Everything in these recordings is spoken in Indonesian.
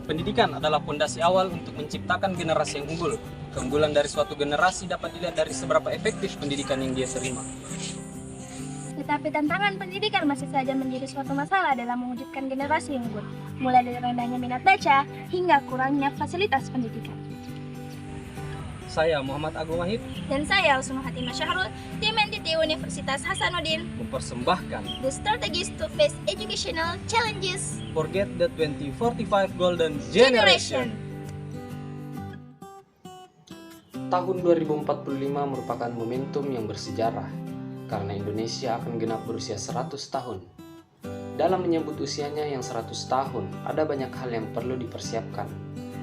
Pendidikan adalah fondasi awal untuk menciptakan generasi yang unggul. Keunggulan dari suatu generasi dapat dilihat dari seberapa efektif pendidikan yang dia terima. Tetapi tantangan pendidikan masih saja menjadi suatu masalah dalam mewujudkan generasi yang unggul, mulai dari rendahnya minat baca hingga kurangnya fasilitas pendidikan. Saya Muhammad Agung Wahid Dan saya Usman Hatimah Syahrul, tim NTT Universitas Hasanuddin, mempersembahkan The Strategies to Face Educational Challenges Forget the 2045 Golden Generation. Tahun 2045 merupakan momentum yang bersejarah karena Indonesia akan genap berusia 100 tahun. Dalam menyambut usianya yang 100 tahun, ada banyak hal yang perlu dipersiapkan.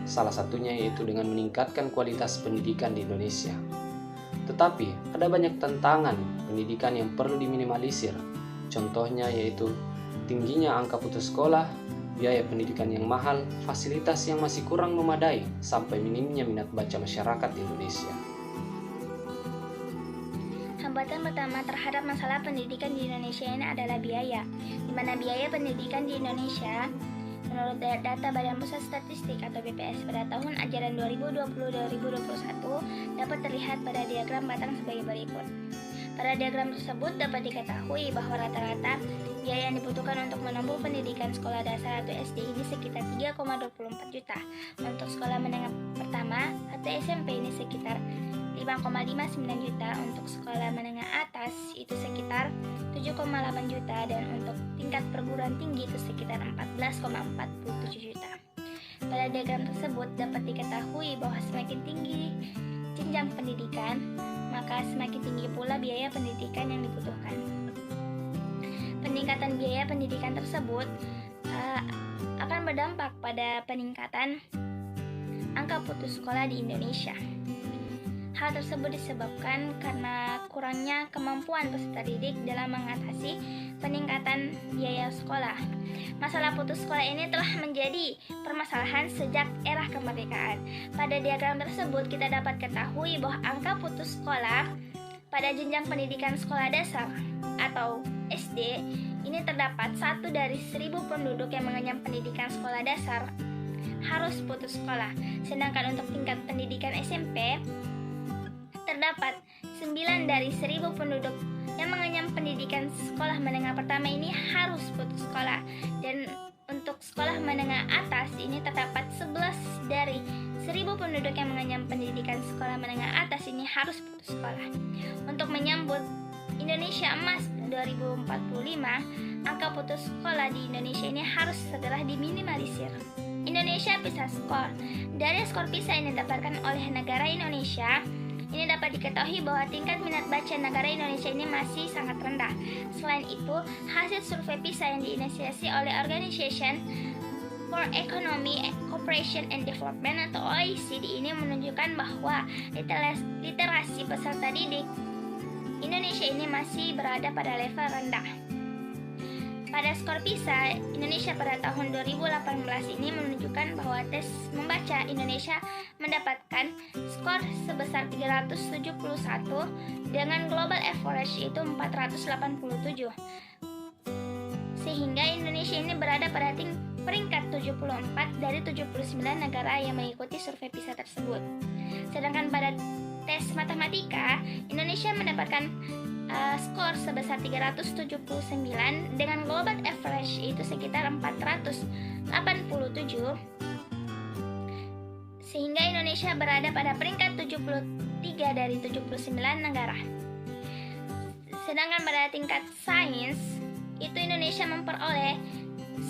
Salah satunya yaitu dengan meningkatkan kualitas pendidikan di Indonesia. Tetapi ada banyak tantangan pendidikan yang perlu diminimalisir. Contohnya yaitu tingginya angka putus sekolah, biaya pendidikan yang mahal, fasilitas yang masih kurang memadai, sampai minimnya minat baca masyarakat Indonesia. Hambatan pertama terhadap masalah pendidikan di Indonesia ini adalah biaya, di mana biaya pendidikan di Indonesia menurut data Badan Pusat Statistik atau BPS pada tahun ajaran 2020-2021 dapat terlihat pada diagram batang sebagai berikut. Pada diagram tersebut dapat diketahui bahwa rata-rata biaya yang dibutuhkan untuk menempuh pendidikan sekolah dasar atau SD ini sekitar 3,24 juta. Untuk sekolah menengah pertama atau SMP ini sekitar 5,59 juta, untuk sekolah menengah atas itu sekitar 7,8 juta, dan untuk tingkat perguruan tinggi itu sekitar 14,47 juta. Pada diagram tersebut dapat diketahui bahwa semakin tinggi jenjang pendidikan, maka semakin tinggi pula biaya pendidikan yang dibutuhkan. Peningkatan biaya pendidikan tersebut akan berdampak pada peningkatan angka putus sekolah di Indonesia. Hal tersebut disebabkan karena kurangnya kemampuan peserta didik dalam mengatasi peningkatan biaya sekolah. Masalah putus sekolah ini telah menjadi permasalahan sejak era kemerdekaan. Pada diagram tersebut kita dapat ketahui bahwa angka putus sekolah pada jenjang pendidikan sekolah dasar atau SD ini terdapat 1 dari 1.000 penduduk yang mengenyam pendidikan sekolah dasar harus putus sekolah. Sedangkan untuk tingkat pendidikan SMP terdapat 9 dari 1.000 penduduk yang mengenyam pendidikan sekolah menengah pertama ini harus putus sekolah, dan untuk sekolah menengah atas ini terdapat 11 dari 1.000 penduduk yang mengenyam pendidikan sekolah menengah atas ini harus putus sekolah. Untuk menyambut Indonesia Emas 2045, angka putus sekolah di Indonesia ini harus segera diminimalisir. Indonesia PISA Score. Dari skor PISA yang didapatkan oleh negara Indonesia, ini dapat diketahui bahwa tingkat minat baca negara Indonesia ini masih sangat rendah. Selain itu, hasil survei PISA yang diinisiasi oleh Organization for Economic Cooperation and Development atau OECD ini menunjukkan bahwa literasi peserta didik Indonesia ini masih berada pada level rendah. Pada skor PISA, Indonesia pada tahun 2018 ini menunjukkan bahwa tes membaca Indonesia mendapatkan skor sebesar 371 dengan global average itu 487. Sehingga Indonesia ini berada pada peringkat 74 dari 79 negara yang mengikuti survei PISA tersebut. Sedangkan pada tes matematika, Indonesia mendapatkan skor sebesar 379 dengan global average itu sekitar 487, sehingga Indonesia berada pada peringkat 73 dari 79 negara. Sedangkan pada tingkat sains itu Indonesia memperoleh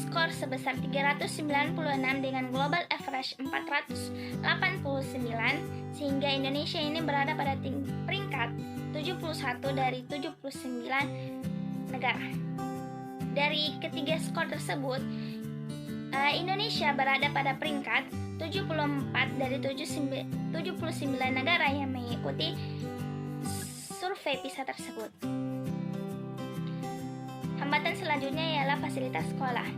skor sebesar 396 dengan global average 489, sehingga Indonesia ini berada pada peringkat 71 dari 79 negara. Dari ketiga skor tersebut, Indonesia berada pada peringkat 74 dari 79 negara yang mengikuti survei PISA tersebut. Hambatan selanjutnya ialah fasilitas sekolah.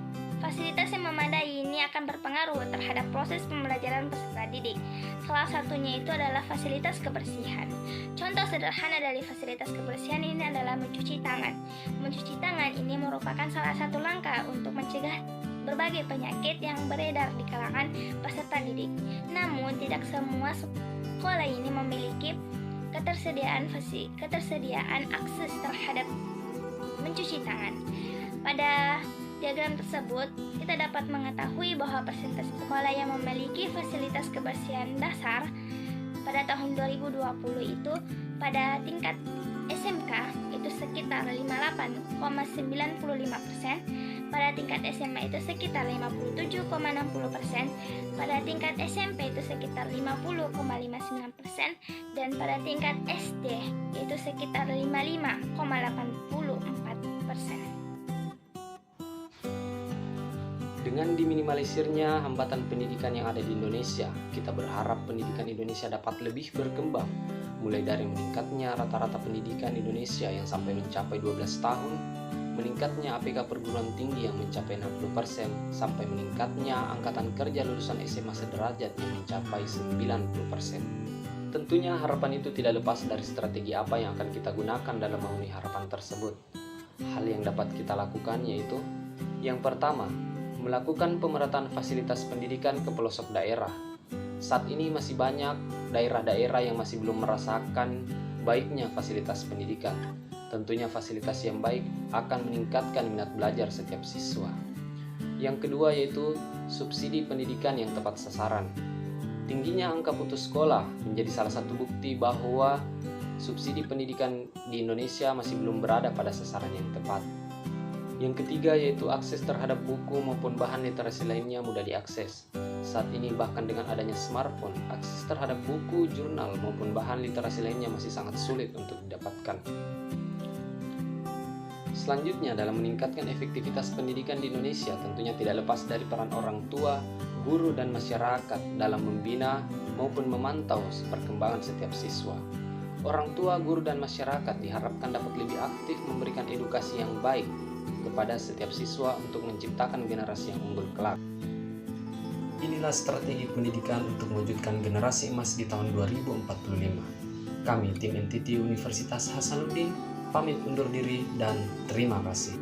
Fasilitas yang memadai ini akan berpengaruh terhadap proses pembelajaran peserta didik. Salah satunya itu adalah fasilitas kebersihan. Contoh sederhana dari fasilitas kebersihan ini adalah mencuci tangan. Mencuci tangan ini merupakan salah satu langkah untuk mencegah berbagai penyakit yang beredar di kalangan peserta didik. Namun, tidak semua sekolah ini memiliki ketersediaan akses terhadap mencuci tangan. Pada diagram tersebut, kita dapat mengetahui bahwa persentase sekolah yang memiliki fasilitas kebersihan dasar pada tahun 2020 itu pada tingkat SMK itu sekitar 58,95%, pada tingkat SMA itu sekitar 57,60%, pada tingkat SMP itu sekitar 50,59%, dan pada tingkat SD itu sekitar 55,84%. Dengan diminimalisirnya hambatan pendidikan yang ada di Indonesia, kita berharap pendidikan Indonesia dapat lebih berkembang, mulai dari meningkatnya rata-rata pendidikan Indonesia yang sampai mencapai 12 tahun, meningkatnya APK perguruan tinggi yang mencapai 60%, sampai meningkatnya angkatan kerja lulusan SMA sederajat yang mencapai 90%. Tentunya harapan itu tidak lepas dari strategi apa yang akan kita gunakan dalam memenuhi harapan tersebut. Hal yang dapat kita lakukan yaitu, yang pertama, melakukan pemerataan fasilitas pendidikan ke pelosok daerah. Saat ini masih banyak daerah-daerah yang masih belum merasakan baiknya fasilitas pendidikan. Tentunya fasilitas yang baik akan meningkatkan minat belajar setiap siswa. Yang kedua yaitu subsidi pendidikan yang tepat sasaran. Tingginya angka putus sekolah menjadi salah satu bukti bahwa subsidi pendidikan di Indonesia masih belum berada pada sasaran yang tepat. Yang ketiga yaitu akses terhadap buku maupun bahan literasi lainnya mudah diakses. Saat ini bahkan dengan adanya smartphone, akses terhadap buku, jurnal maupun bahan literasi lainnya masih sangat sulit untuk didapatkan. Selanjutnya, dalam meningkatkan efektivitas pendidikan di Indonesia, tentunya tidak lepas dari peran orang tua, guru, dan masyarakat dalam membina maupun memantau perkembangan setiap siswa. Orang tua, guru, dan masyarakat diharapkan dapat lebih aktif memberikan edukasi yang baik kepada setiap siswa untuk menciptakan generasi yang unggul kelak. Inilah strategi pendidikan untuk mewujudkan generasi emas di tahun 2045. Kami tim NTT Universitas Hasanuddin pamit undur diri dan terima kasih.